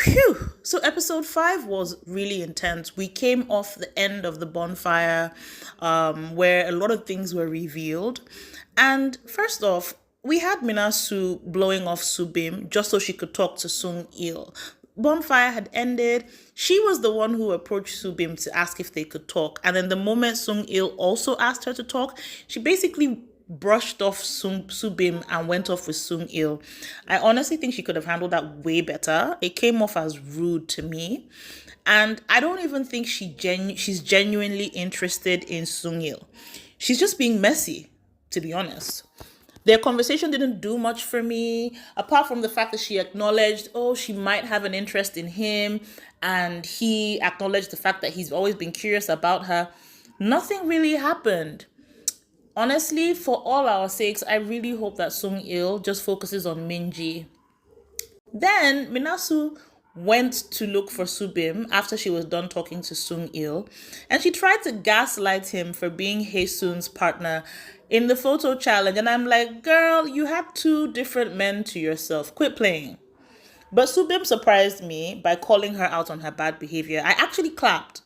Phew. So episode 5 was really intense. We came off the end of the bonfire, where a lot of things were revealed. And first off, we had Minasu blowing off Subim just so she could talk to Sung Il. Bonfire had ended. She was the one who approached Subim to ask if they could talk. And then the moment Sung Il also asked her to talk, she basically brushed off Subim and went off with Sung Il. I honestly think she could have handled that way better. It came off as rude to me. And I don't even think she's genuinely interested in Sung Il. She's just being messy, to be honest. Their conversation didn't do much for me, apart from the fact that she acknowledged, oh, she might have an interest in him, and he acknowledged the fact that he's always been curious about her. Nothing really happened. Honestly, for all our sakes, I really hope that Sung Il just focuses on Minji. Then Minasu went to look for Subim after she was done talking to Sung Il, and she tried to gaslight him for being Haesun's partner in the photo challenge. And I'm like, girl, you had two different men to yourself. Quit playing. But Subim surprised me by calling her out on her bad behavior. I actually clapped.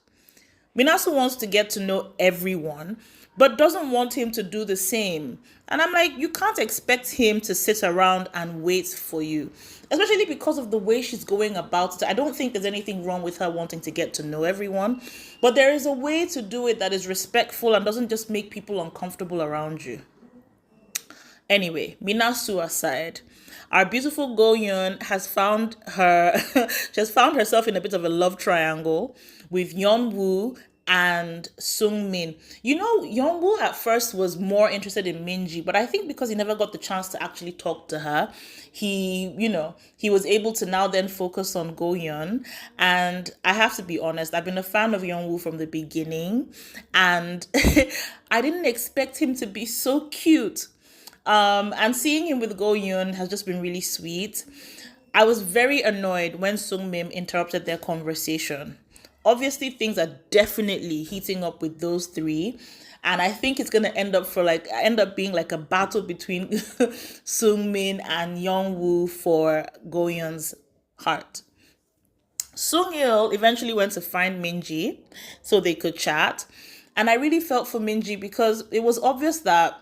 Minasu wants to get to know everyone, but doesn't want him to do the same. And I'm like, you can't expect him to sit around and wait for you, especially because of the way she's going about it. I don't think there's anything wrong with her wanting to get to know everyone, but there is a way to do it that is respectful and doesn't just make people uncomfortable around you. Anyway, Minasu aside, our beautiful Go Yun has found her she has found herself in a bit of a love triangle with Yeon Woo and Sung Min. You know, Yeon Woo at first was more interested in Minji, but I think because he never got the chance to actually talk to her, he was able to now then focus on Go Yun. And I have to be honest, I've been a fan of Yeon Woo from the beginning, and I didn't expect him to be so cute. And seeing him with Go Yun has just been really sweet. I was very annoyed when Sung Min interrupted their conversation. Obviously, things are definitely heating up with those three. And I think it's gonna end up being like a battle between Sung Min and Yeon Woo for Go Yun's heart. Sung Il eventually went to find Minji so they could chat. And I really felt for Minji because it was obvious that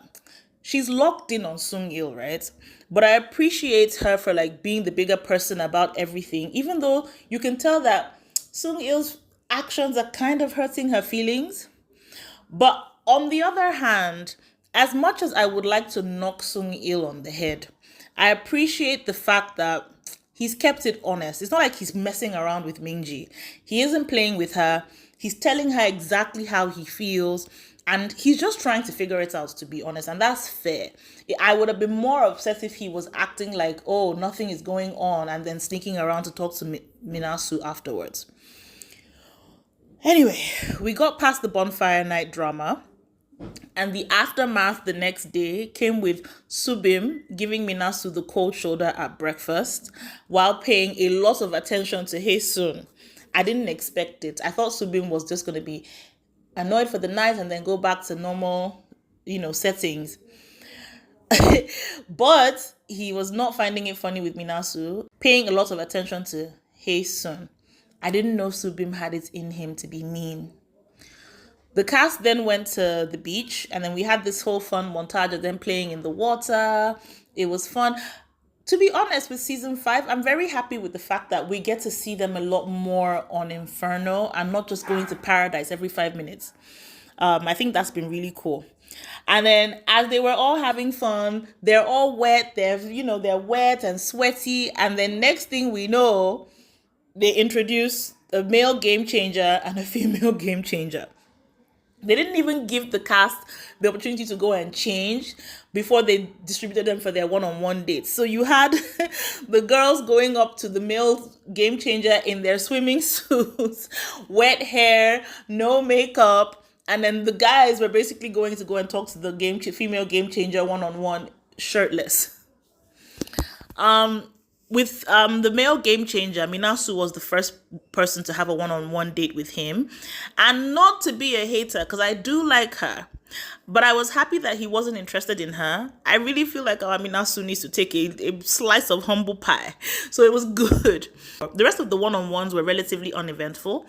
she's locked in on Sung Il, right? But I appreciate her for being the bigger person about everything, even though you can tell that Sung Il's actions are kind of hurting her feelings. But on the other hand, as much as I would like to knock Sung Il on the head, I appreciate the fact that he's kept it honest. It's not like he's messing around with Minji. He isn't playing with her. He's telling her exactly how he feels. And he's just trying to figure it out, to be honest. And that's fair. I would have been more upset if he was acting like, oh, nothing is going on, and then sneaking around to talk to Minasu afterwards. Anyway, we got past the bonfire night drama. And the aftermath the next day came with Subim giving Minasu the cold shoulder at breakfast while paying a lot of attention to Haesun. I didn't expect it. I thought Subim was just going to be annoyed for the night and then go back to normal, settings. But he was not finding it funny with Minasu, paying a lot of attention to Haesun. I didn't know Subim had it in him to be mean. The cast then went to the beach, and then we had this whole fun montage of them playing in the water. It was fun. To be honest, with season 5, I'm very happy with the fact that we get to see them a lot more on Inferno and not just going to Paradise every 5 minutes. I think that's been really cool. And then as they were all having fun, they're all wet. They're wet and sweaty. And then next thing we know, they introduce a male game changer and a female game changer. They didn't even give the cast the opportunity to go and change before they distributed them for their one-on-one dates. So you had the girls going up to the male game changer in their swimming suits, wet hair, no makeup, and then the guys were basically going to go and talk to the female game changer one-on-one shirtless. with the male game changer, Minasu was the first person to have a one-on-one date with him. And not to be a hater, because I do like her. But I was happy that he wasn't interested in her. I really feel like our Minasu needs to take a slice of humble pie. So it was good. The rest of the one-on-ones were relatively uneventful.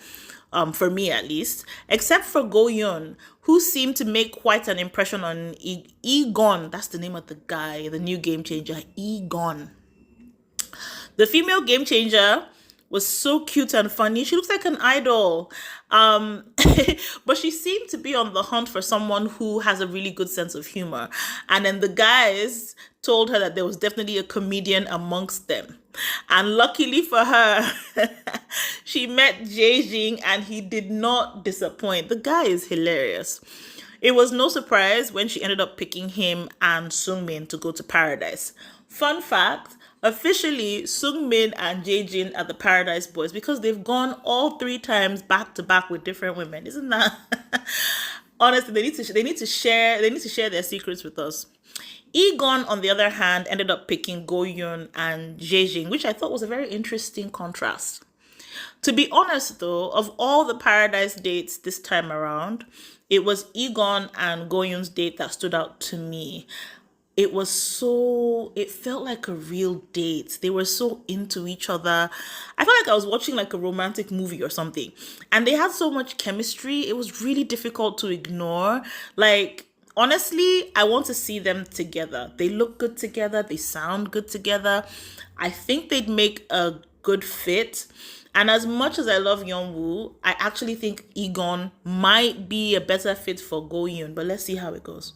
For me at least, except for Go Yun, who seemed to make quite an impression on Egon. That's the name of the guy, the new game changer, Egon. The female game changer was so cute and funny. She looks like an idol. Um, but she seemed to be on the hunt for someone who has a really good sense of humor. And then the guys told her that there was definitely a comedian amongst them. And luckily for her, she met Jay Jing and he did not disappoint. The guy is hilarious. It was no surprise when she ended up picking him and Sungmin to go to Paradise. Fun fact, officially, Sungmin and Jaejin are the Paradise Boys because they've gone all three times back to back with different women. Isn't that? Honestly, they need to share their secrets with us. Egon, on the other hand, ended up picking Go Yun and Jaejin, which I thought was a very interesting contrast. To be honest, though, of all the Paradise dates this time around, it was Egon and Goyun's date that stood out to me. It felt like a real date. They were so into each other. I felt like I was watching like a romantic movie or something. And they had so much chemistry. It was really difficult to ignore. Like, honestly, I want to see them together. They look good together. They sound good together. I think they'd make a good fit. And as much as I love Yeonwoo, I actually think Egon might be a better fit for Go Yoon. But let's see how it goes.